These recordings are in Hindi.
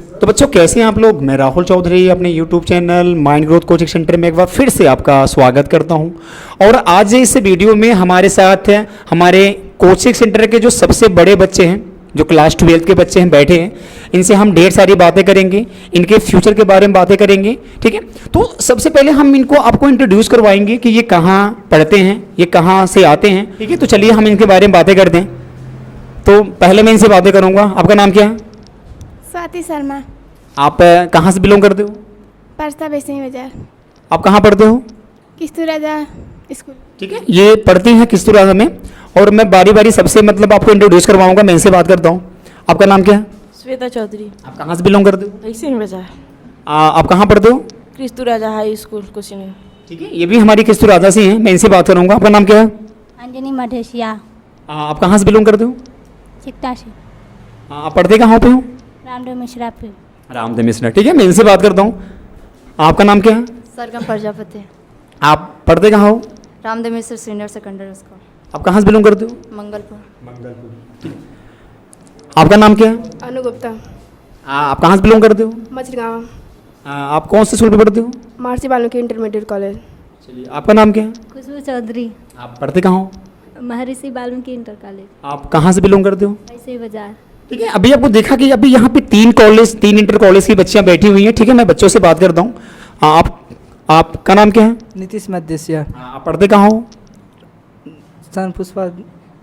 तो बच्चों कैसे हैं आप लोग। मैं राहुल चौधरी अपने YouTube channel mind growth coaching centre में एक बार फिर से आपका स्वागत करता हूं। और आज इस वीडियो में हमारे साथ हैं हमारे कोचिंग सेंटर के जो सबसे बड़े बच्चे हैं, जो क्लास 12 के बच्चे हैं बैठे हैं। इनसे हम ढेर सारी बातें करेंगे, इनके फ्यूचर के बारे में बातें करेंगे। ठीक है, तो सबसे पहले हम इनको आपको इंट्रोड्यूस करवाएंगे कि ये कहाँ पढ़ते हैं, ये कहाँ से आते हैं। ठीक है, तो चलिए हम इनके बारे में बातें करते हैं। तो पहले मैं इनसे बातें करूँगा। आपका नाम क्या है? स्वाति शर्मा। आप कहाँ से बिलोंग करते हो? परसा बेसिंग बाजार। आप कहाँ पढ़ते हो? किस्तूराजा स्कूल। ठीक है, ये पढ़ती हैं किस्तूराजा में। और मैं बारी बारी सबसे आपको इंट्रोड्यूस करवाऊंगा। मैं इनसे बात करता हूँ। आपका नाम क्या है? श्वेता चौधरी। आप कहाँ से बिलोंग करते हो? बेसिंग बाजार। आप कहाँ पढ़ते हो? किस्तूराजा हाई स्कूल कुशीनगर। ठीक है, ये भी हमारी किस्तूराजा से हैं। मैं इनसे बात करूँगा। आपका नाम क्या है? अंजनी मधेशिया। आप कहाँ से बिलोंग करते हो? चिकटा से। आप पढ़ते कहाँ पे हो? रामदेव मिश्रा पे। रामदेव मिश्रा। ठीक है, मैं इनसे बात करता हूँ। आपका नाम क्या है? सरगम प्रजापति। आप पढ़ते कहाँ हो? रामदेव मिश्र सीनियर सेकेंडरी स्कूल आप कहाँ से बिलोंग करते हो? मंगलपुर। आपका नाम क्या है? अनु गुप्ता। आप कहाँ से बिलोंग करते हो? मछलीगांव। आप कौन से स्कूल पे पढ़ते हो? महर्षि वाल्मीकि इंटरमीडिएट कॉलेज। चलिए, आपका नाम क्या है? खुशबू चौधरी। आप पढ़ते कहाँ हो? महर्षि वाल्मीकि इंटर कॉलेज। आप कहाँ से बिलोंग करते हो? ऐसे बाजार। ठीक है, अभी आपको देखा कि अभी यहाँ पे 3 इंटर कॉलेज की बच्चियाँ बैठी हुई हैं। ठीक है, मैं बच्चों से बात करता हूँ। आपका नाम क्या है? नीतीश मदेशिया। आप पढ़ते कहाँ हो? सन पुष्पा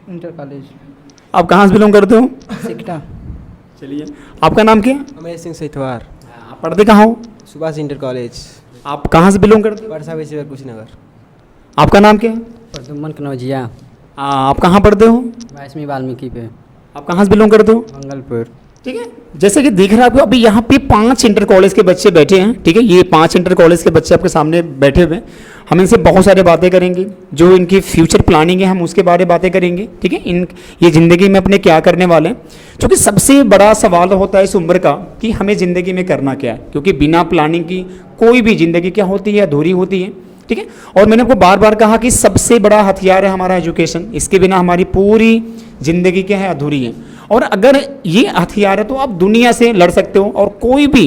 इंटर कॉलेज। आप कहाँ से बिलोंग करते हो? सिकटा। चलिए, आपका नाम क्या है? अमर सिंह सेठवार। आप पढ़ते कहाँ हो? Subhash inter college. आप कहाँ से बिलोंग करते हो? परसा बेसिंग कुशीनगर। आपका नाम क्या है? प्रदुमन कनौजिया। आप कहाँ पढ़ते हो? वाल्मीकि वाल्मीकि पे। आप कहाँ से बिलोंग करते हो? मंगलपुर। ठीक है, जैसे कि दिख रहा है आपको, अभी यहाँ पे 5 इंटर कॉलेज के बच्चे बैठे हैं। ठीक है, ये 5 इंटर कॉलेज के बच्चे आपके सामने बैठे हुए हैं। हम इनसे बहुत सारी बातें करेंगे, जो इनकी फ्यूचर प्लानिंग है हम उसके बारे में बातें करेंगे। ठीक है, ये ज़िंदगी में अपने क्या करने वाले हैं, क्योंकि सबसे बड़ा सवाल होता है इस उम्र का कि हमें ज़िंदगी में करना क्या है। क्योंकि बिना प्लानिंग की कोई भी ज़िंदगी क्या होती है, अधूरी होती है। ठीक है, और मैंने आपको बार बार कहा कि सबसे बड़ा हथियार है हमारा एजुकेशन। इसके बिना हमारी पूरी ज़िंदगी क्या है, अधूरी है। और अगर ये हथियार है तो आप दुनिया से लड़ सकते हो और कोई भी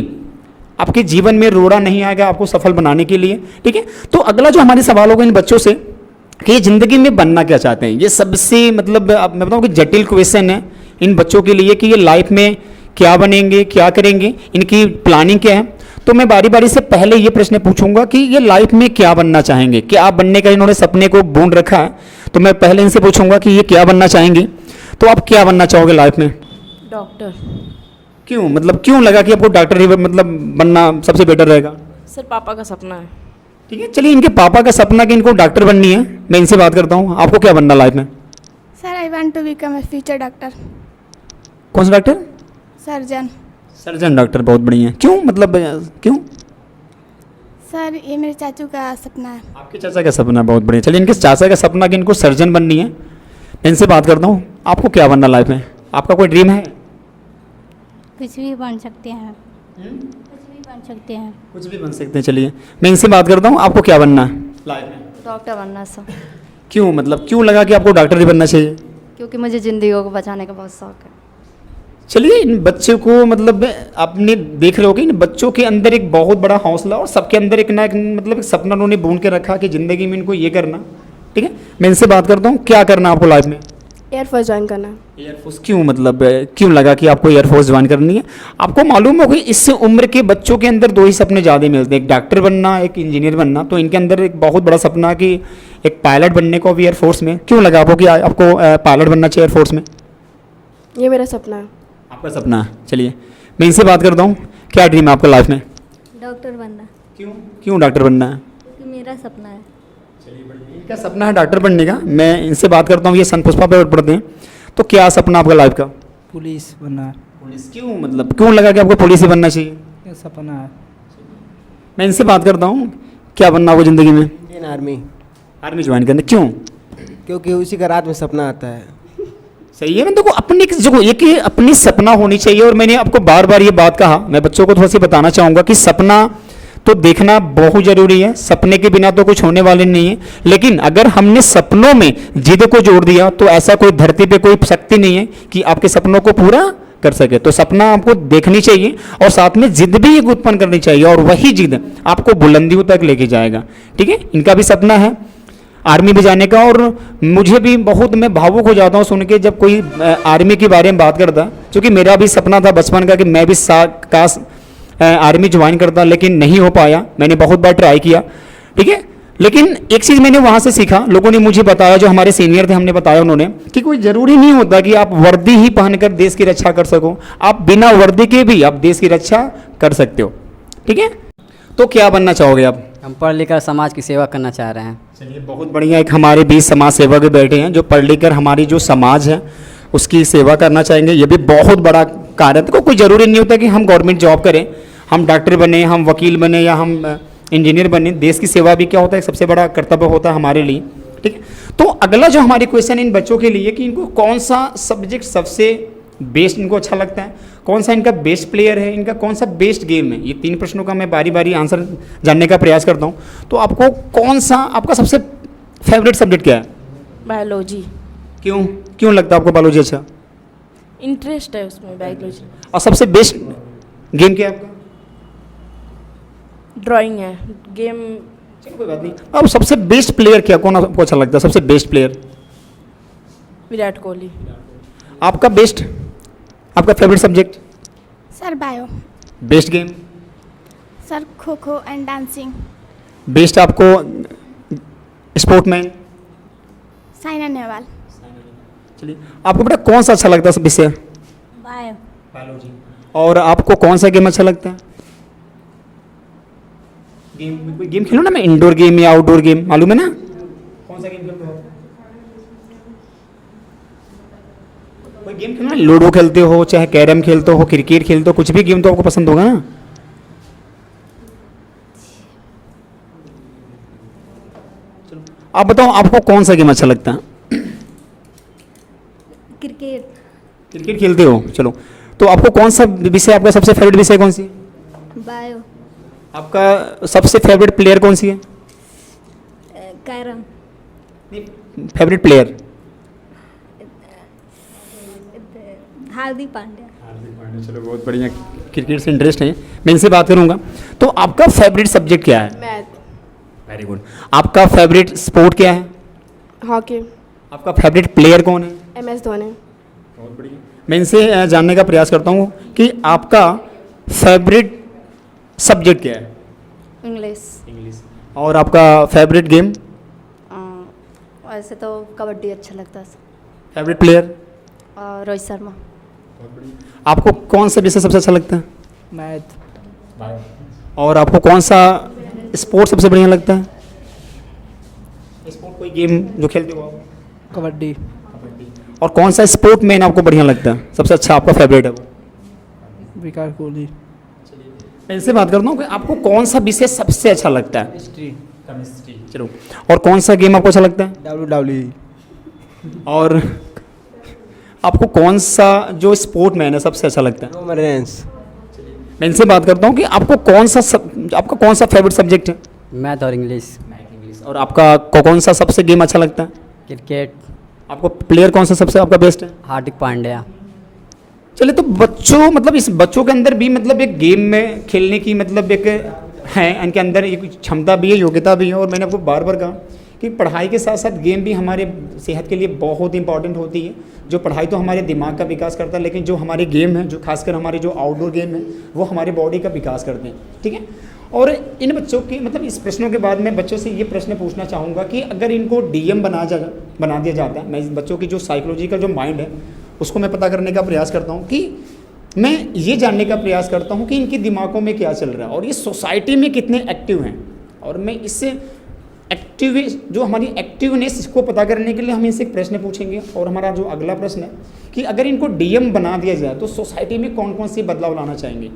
आपके जीवन में रोड़ा नहीं आएगा आपको सफल बनाने के लिए। ठीक है, तो अगला जो हमारे सवाल होगा इन बच्चों से कि ये ज़िंदगी में बनना क्या चाहते हैं, ये सबसे मैं बताऊँ कि जटिल क्वेश्चन है इन बच्चों के लिए कि ये लाइफ में क्या बनेंगे, क्या करेंगे, इनकी प्लानिंग क्या है। तो मैं बारी बारी से पहले ये प्रश्न पूछूंगा कि ये लाइफ में क्या बनना चाहेंगे, क्या बनने का इन्होंने सपने को बूंद रखा है। तो मैं पहले इनसे पूछूंगा कि ये क्या बनना चाहेंगे। तो आप क्या बनना चाहोगे लाइफ में? डॉक्टर। क्यों, क्यों लगा कि आपको डॉक्टर ही बनना सबसे बेटर रहेगा? सर पापा का सपना है। ठीक है, चलिए, इनके पापा का सपना कि इनको डॉक्टर बननी है। मैं इनसे बात करता हूँ। आपको क्या बनना लाइफ में? Sir I want to become a future doctor. कौन सा डॉक्टर? सर्जन। सर्जन डॉक्टर, बहुत बढ़िया। क्यों, क्यों? सर ये मेरे चाचू का सपना है। आपके चाचा का सपना, बहुत बढ़िया। चलिए, इनके चाचा का सपना कि इनको सर्जन बननी है। मैं इनसे बात करता हूँ। आपको क्या बनना लाइफ में? आपका कोई ड्रीम है? कुछ भी बन सकते हैं। कुछ भी बन सकते हैं। कुछ भी बन सकते हैं। चलिए, मैं इनसे बात करता हूँ। आपको क्या बनना है लाइफ में? डॉक्टर बनना सर। क्यों, क्यों लगा कि आपको डॉक्टर ही बनना चाहिए? क्योंकि मुझे जिंदगियों को बचाने का बहुत शौक है। चलिए, इन बच्चों को आपने देख रहे हो कि इन बच्चों के अंदर एक बहुत बड़ा हौसला और सबके अंदर एक ना एक एक सपना उन्होंने बूंद के रखा कि ज़िंदगी में इनको ये करना। ठीक है, मैं इनसे बात करता हूँ। क्या करना आपको लाइफ में? एयरफोर्स ज्वाइन करना। एयरफोर्स क्यों, क्यों लगा कि आपको एयरफोर्स ज्वाइन करनी है? आपको मालूम हो कि इस उम्र के बच्चों के अंदर 2 ही सपने ज़्यादा मिलते हैं, एक डॉक्टर बनना, एक इंजीनियर बनना। तो इनके अंदर एक बहुत बड़ा सपना कि एक पायलट बनने को भी एयरफोर्स में। क्यों लगा आपको कि आपको पायलट बनना चाहिए एयरफोर्स में? ये मेरा सपना है। आपका सपना है। चलिए, मैं इनसे बात करता हूँ। क्या ड्रीम है आपका लाइफ में? डॉक्टर बनना। क्यों डॉक्टर बनना है? क्योंकि मेरा सपना है। इनका सपना है डॉक्टर बनने का। मैं इनसे बात करता हूँ। ये सन पुष्पा पे पढ़ते हैं। तो क्या सपना आपका लाइफ का? पुलिस बनना। पुलिस क्यों, क्यों लगा कि आपको पुलिस ही बनना चाहिए? ये सपना है। मैं इनसे बात करता हूँ। क्या बनना होगा ज़िंदगी में? Indian army. आर्मी ज्वाइन करना। क्यों? क्योंकि उसी का रात में सपना आता है। सही है। मैं देखो अपनी सपना होनी चाहिए। और मैंने आपको बार बार ये बात कहा, मैं बच्चों को थोड़ा सी बताना चाहूँगा कि सपना तो देखना बहुत जरूरी है। सपने के बिना तो कुछ होने वाले नहीं है। लेकिन अगर हमने सपनों में जिद को जोड़ दिया तो ऐसा कोई धरती पे कोई शक्ति नहीं है कि आपके सपनों को पूरा कर सके। तो सपना आपको देखनी चाहिए और साथ में जिद भी एक उत्पन्न करनी चाहिए और वही जिद आपको बुलंदियों तक लेके जाएगा। ठीक है, इनका भी सपना है आर्मी में जाने का और मुझे भी बहुत, मैं भावुक हो जाता हूँ सुन के जब कोई आर्मी के बारे में बात करता, क्योंकि मेरा भी सपना था बचपन का कि मैं भी काश आर्मी ज्वाइन करता, लेकिन नहीं हो पाया। मैंने बहुत बार ट्राई किया, ठीक है। लेकिन एक चीज़ मैंने वहाँ से सीखा, लोगों ने मुझे बताया, जो हमारे सीनियर थे हमने बताया उन्होंने, कि कोई ज़रूरी नहीं होता कि आप वर्दी ही पहनकर देश की रक्षा कर सको, आप बिना वर्दी के भी आप देश की रक्षा कर सकते हो। ठीक है, तो क्या बनना चाहोगे आप? हम पढ़ लिख कर समाज की सेवा करना चाह रहे हैं। चलिए, बहुत बढ़िया। एक हमारे बीच समाज सेवक बैठे हैं जो पढ़ लिख कर हमारी जो समाज है उसकी सेवा करना चाहेंगे। ये भी बहुत बड़ा कार्य है। तो कोई ज़रूरी नहीं होता कि हम गवर्नमेंट जॉब करें, हम डॉक्टर बने, हम वकील बने या हम इंजीनियर बने। देश की सेवा भी क्या होता है, सबसे बड़ा कर्तव्य होता है हमारे लिए। ठीक है, तो अगला जो हमारे क्वेश्चन इन बच्चों के लिए कि इनको कौन सा सब्जेक्ट सबसे बेस्ट इनको अच्छा लगता है, कौन सा इनका बेस्ट प्लेयर है, इनका कौन सा बेस्ट गेम है। ये 3 प्रश्नों का मैं बारी बारी आंसर जानने का प्रयास करता हूँ। तो आपको कौन सा, आपका सबसे फेवरेट सब्जेक्ट क्या है? बायोलॉजी। क्यों क्यों लगता है आपको बायोलॉजी अच्छा? इंटरेस्ट है उसमें बायोलॉजी। और सबसे बेस्ट गेम क्या है आपका? ड्राइंग है गेम। चलो कोई बात नहीं। अब सबसे बेस्ट प्लेयर क्या, कौन आपको अच्छा लगता है सबसे बेस्ट प्लेयर? विराट कोहली। आपका बेस्ट, आपका favourite subject? Sir bio. Best game? Sir kho kho and dancing. Best आपको स्पोर्टमैन? साइना नेहवाल। चलिए, आपको बेटा कौन सा अच्छा लगता है विषय? बायो। बायोलॉजी। और आपको कौन सा गेम अच्छा लगता है? गेम, कोई गेम खेलो ना, मैं इंडोर गेम या आउटडोर गेम, मालूम है ना? कौन सा गेम खेलते हो? कोई गेम खेलो ना, लूडो खेलते हो, चाहे कैरम खेलते हो, क्रिकेट खेलते हो, कुछ भी गेम तो आपको पसंद होगा ना? चलो, आप बताओ आपको कौन सा गेम अच्छा लगता है? क्रिकेट। क्रिकेट खेलते हो, चलो। तो आपको कौन सा विषय, आपका सबसे फेवरेट विषय कौन सी है? बायो। आपका सबसे फेवरेट प्लेयर कौन सी है? Carrom. Favourite player? Hardik Pandya. चलो, बहुत बढ़िया। क्रिकेट से इंटरेस्ट है, मैं इनसे बात करूंगा। तो आपका फेवरेट सब्जेक्ट क्या है? मैथ। Very good. आपका फेवरेट स्पोर्ट क्या है? हॉकी। आपका फेवरेट प्लेयर कौन है? MS धोनी। बहुत बढ़िया। मैं इनसे जानने का प्रयास करता हूँ कि आपका फेवरेट सब्जेक्ट क्या है? इंग्लिश। इंग्लिश। और आपका फेवरेट गेम? वैसे तो कबड्डी अच्छा लगता है। Favourite player? और रोहित शर्मा। आपको कौन सा विषय सबसे अच्छा लगता है? मैथ। और आपको कौन सा स्पोर्ट सबसे बढ़िया लगता है? स्पोर्ट कोई गेम जो खेलते हो आप? कबड्डी। और कौन सा स्पोर्ट मैन आपको बढ़िया लगता है, सबसे अच्छा आपका फेवरेट है वो? विराट कोहली। मैं इनसे बात करता हूँ कि आपको कौन सा विषय सबसे अच्छा लगता है? हिस्ट्री। केमिस्ट्री। चलो, और कौन सा गेम आपको अच्छा लगता है? WWE। और आपको कौन सा जो स्पोर्ट मैन है सबसे अच्छा लगता है? Roman Reigns. मैं इनसे बात करता हूँ कि आपको आपका कौन सा फेवरेट सब्जेक्ट है? मैथ और इंग्लिश। और आपका कौन सा सबसे गेम अच्छा लगता है? क्रिकेट। आपको प्लेयर कौन सा सबसे आपका बेस्ट है? हार्दिक पांड्या। चलिए, तो बच्चों, मतलब इस बच्चों के अंदर भी मतलब एक गेम में खेलने की मतलब एक है, इनके अंदर एक क्षमता भी है, योग्यता भी है। और मैंने आपको बार बार कहा कि पढ़ाई के साथ साथ गेम भी हमारे सेहत के लिए बहुत इंपॉर्टेंट होती है। जो पढ़ाई तो हमारे दिमाग का विकास करता है, लेकिन जो हमारे गेम है, जो खासकर हमारे जो आउटडोर गेम है, वो हमारे बॉडी का विकास करते हैं। ठीक है, और इन बच्चों की मतलब इस प्रश्नों के बाद मैं बच्चों से ये प्रश्न पूछना चाहूँगा कि अगर इनको DM बना दिया जाता है, मैं इस बच्चों की जो साइकोलॉजी का जो माइंड है उसको मैं पता करने का प्रयास करता हूँ, कि मैं ये जानने का प्रयास करता हूँ कि इनके दिमागों में क्या चल रहा है और ये सोसाइटी में कितने एक्टिव हैं। और मैं इससे एक्टिव, जो हमारी एक्टिवनेस, इसको पता करने के लिए हम इनसे एक प्रश्न पूछेंगे। और हमारा जो अगला प्रश्न है कि अगर इनको DM बना दिया जाए तो सोसाइटी में कौन कौन से बदलाव लाना चाहेंगे?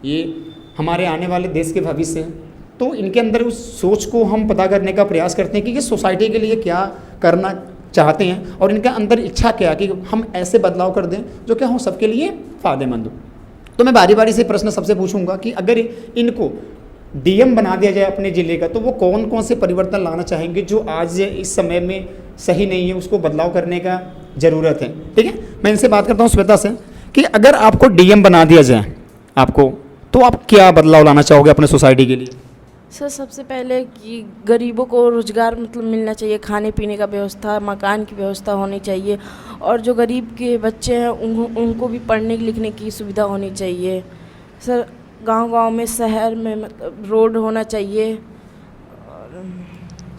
ये हमारे आने वाले देश के भविष्य हैं, तो इनके अंदर उस सोच को हम पता करने का प्रयास करते हैं कि ये सोसाइटी के लिए क्या करना चाहते हैं और इनके अंदर इच्छा क्या, कि हम ऐसे बदलाव कर दें जो क्या हो सबके लिए फ़ायदेमंद हो। तो मैं बारी बारी से प्रश्न सबसे पूछूंगा कि अगर इनको DM बना दिया जाए अपने ज़िले का, तो वो कौन कौन से परिवर्तन लाना चाहेंगे जो आज इस समय में सही नहीं है, उसको बदलाव करने का ज़रूरत है। ठीक है, मैं इनसे बात करता हूँ श्वेता से कि अगर आपको डीएम बना दिया जाए आपको, तो आप क्या बदलाव लाना चाहोगे अपने सोसाइटी के लिए? सर सबसे पहले कि गरीबों को रोज़गार मतलब मिलना चाहिए, खाने पीने का व्यवस्था, मकान की व्यवस्था होनी चाहिए, और जो गरीब के बच्चे हैं उनको भी पढ़ने लिखने की सुविधा होनी चाहिए। सर गांव-गांव में, शहर में मतलब रोड होना चाहिए।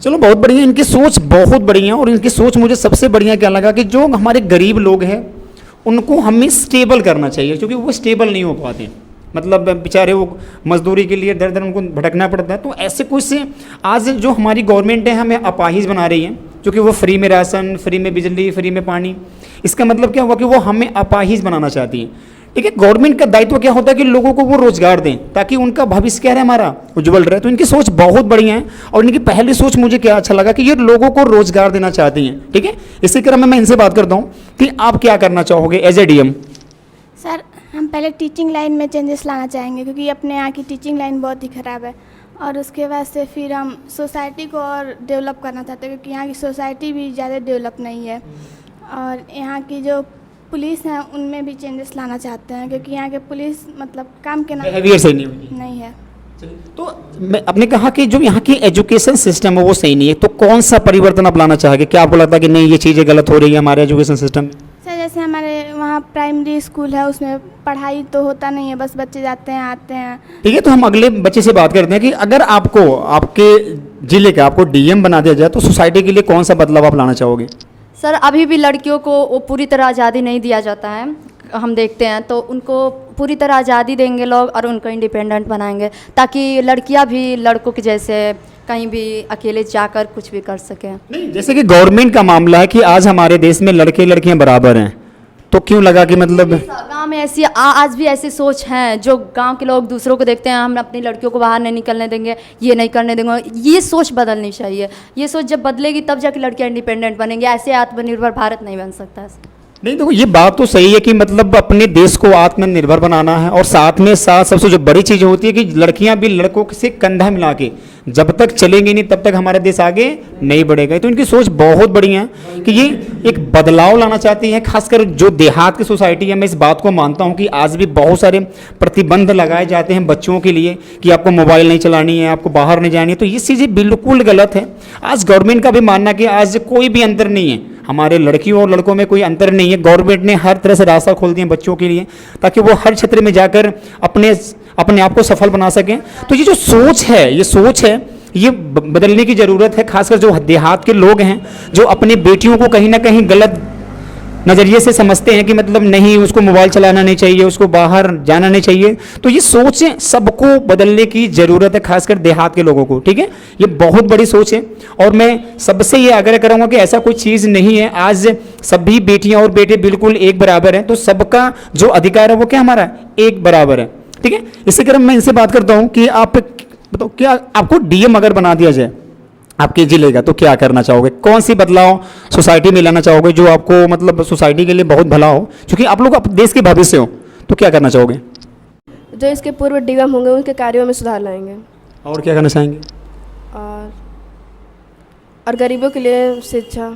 चलो बहुत बढ़िया, इनकी सोच बहुत बढ़िया। और इनकी सोच मुझे सबसे बढ़िया क्या लगा कि जो हमारे गरीब लोग हैं उनको हमें स्टेबल करना चाहिए, क्योंकि वो स्टेबल नहीं हो पाते, मतलब बेचारे वो मजदूरी के लिए दर दर उनको भटकना पड़ता है। तो ऐसे कुछ से आज जो हमारी गवर्नमेंट है हमें अपाहिज बना रही है, क्योंकि वो फ्री में राशन, फ्री में बिजली, फ्री में पानी। इसका मतलब क्या हुआ कि वो हमें अपाहिज बनाना चाहती है। ठीक है, गवर्नमेंट का दायित्व क्या होता है कि लोगों को वो रोजगार दें ताकि उनका भविष्य क्या रहे, हमारा उज्जवल रहे। तो इनकी सोच बहुत बढ़िया है। और इनकी पहली सोच मुझे क्या अच्छा लगा कि ये लोगों को रोजगार देना चाहती हैं। ठीक है, इसी क्रम में मैं इनसे बात करता हूँ कि आप क्या करना चाहोगे एज ए डीएम? सर हम पहले टीचिंग लाइन में चेंजेस लाना चाहेंगे, क्योंकि अपने यहाँ की टीचिंग लाइन बहुत ही ख़राब है। और उसके बाद से फिर हम सोसाइटी को और डेवलप करना चाहते हैं, क्योंकि यहाँ की सोसाइटी भी ज़्यादा डेवलप नहीं है। और यहाँ की जो पुलिस है उनमें भी चेंजेस लाना चाहते हैं, क्योंकि यहाँ के पुलिस मतलब काम के बिहेवियर सही नहीं है। तो आपने कहा कि जो यहाँ की एजुकेशन सिस्टम है वो सही नहीं है, तो कौन सा परिवर्तन आप लाना चाहेंगे? क्या आपको लगता है कि नहीं ये चीज़ें गलत हो रही है हमारे एजुकेशन सिस्टम में? सर जैसे हमारे वहाँ प्राइमरी स्कूल है, उसमें पढ़ाई तो होता नहीं है, बस बच्चे जाते हैं आते हैं। ठीक है, तो हम अगले बच्चे से बात करते हैं कि अगर आपको आपके जिले का आपको डीएम बना दिया जाए तो सोसाइटी के लिए कौन सा बदलाव आप लाना चाहोगे? सर अभी भी लड़कियों को वो पूरी तरह आज़ादी नहीं दिया जाता है, हम देखते हैं। तो उनको पूरी तरह आज़ादी देंगे लोग और उनको इंडिपेंडेंट बनाएंगे, ताकि लड़कियां भी लड़कों के जैसे कहीं भी अकेले जाकर कुछ भी कर सकें। नहीं, जैसे कि गवर्नमेंट का मामला है कि आज हमारे देश में लड़के लड़कियां बराबर हैं, तो क्यों लगा कि मतलब गांव में ऐसी आज भी ऐसी सोच है, जो गांव के लोग दूसरों को देखते हैं, हम अपनी लड़कियों को बाहर नहीं निकलने देंगे, ये नहीं करने देंगे। ये सोच बदलनी चाहिए। ये सोच जब बदलेगी तब जाके लड़कियां इंडिपेंडेंट बनेंगी, ऐसे आत्मनिर्भर भारत नहीं बन सकता है। नहीं, देखो ये बात तो सही है कि मतलब अपने देश को आत्मनिर्भर बनाना है, और साथ में साथ सबसे जो बड़ी चीज़ होती है कि लड़कियां भी लड़कों से कंधा मिला के जब तक चलेंगी नहीं तब तक हमारा देश आगे नहीं बढ़ेगा। तो इनकी सोच बहुत बढ़िया है कि ये एक बदलाव लाना चाहती है, खासकर जो देहात की सोसाइटी है। मैं इस बात को मानता हूँ कि आज भी बहुत सारे प्रतिबंध लगाए जाते हैं बच्चों के लिए कि आपको मोबाइल नहीं चलानी है, आपको बाहर नहीं जानी है, तो ये चीज़ें बिल्कुल गलत है। आज गवर्नमेंट का भी मानना कि आज कोई भी अंतर नहीं है, हमारे लड़कियों और लड़कों में कोई अंतर नहीं है। गवर्नमेंट ने हर तरह से रास्ता खोल दिया बच्चों के लिए ताकि वो हर क्षेत्र में जाकर अपने आप को सफल बना सकें। तो ये जो सोच है ये बदलने की ज़रूरत है, खासकर जो देहात के लोग हैं जो अपनी बेटियों को कहीं ना कहीं गलत नज़रिए से समझते हैं कि मतलब नहीं उसको मोबाइल चलाना नहीं चाहिए, उसको बाहर जाना नहीं चाहिए। तो ये सोच सबको बदलने की ज़रूरत है, खासकर देहात के लोगों को। ठीक है, ये बहुत बड़ी सोच है और मैं सबसे ये आग्रह करूँगा कि ऐसा कोई चीज़ नहीं है। आज सभी बेटियां और बेटे बिल्कुल एक बराबर हैं, तो सबका जो अधिकार है वो क्या हमारा एक बराबर है। ठीक है, इसी क्रम में इनसे बात करता हूँ कि आप बताओ, क्या आपको डीएम अगर बना दिया जाए आपके जिले का तो क्या करना चाहोगे? कौन सी बदलाव सोसाइटी में लाना चाहोगे जो आपको मतलब सोसाइटी के लिए बहुत भला हो, क्योंकि आप लोग देश के भविष्य हो, तो क्या करना चाहोगे? जो इसके पूर्व डीएम होंगे उनके कार्यों में सुधार लाएंगे। और क्या करना चाहेंगे? और गरीबों के लिए शिक्षा।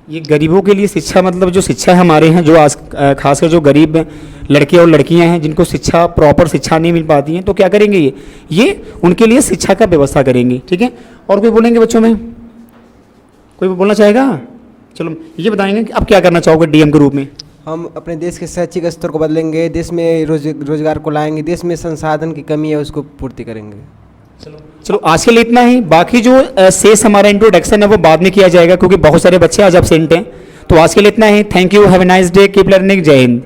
ये गरीबों के लिए शिक्षा, मतलब जो शिक्षा हमारे हैं जो आज खासकर जो गरीब लड़के और लड़कियां हैं जिनको शिक्षा प्रॉपर शिक्षा नहीं मिल पाती हैं, तो क्या करेंगे ये उनके लिए शिक्षा का व्यवस्था करेंगे। ठीक है, और कोई बोलेंगे बच्चों में? कोई बोलना चाहेगा? चलो ये बताएंगे कि आप क्या करना चाहोगे डीएम के रूप में? हम अपने देश के शैक्षिक स्तर को बदलेंगे, देश में रोजगार को लाएंगे, देश में संसाधन की कमी है उसको पूर्ति करेंगे। चलो आज के लिए इतना ही। बाकी जो शेष हमारा इंट्रोडक्शन है वो बाद में किया जाएगा, क्योंकि बहुत सारे बच्चे आज एब्सेंट हैं। तो आज के लिए इतना ही। Thank you, have a nice day, keep learning, Jai Hind.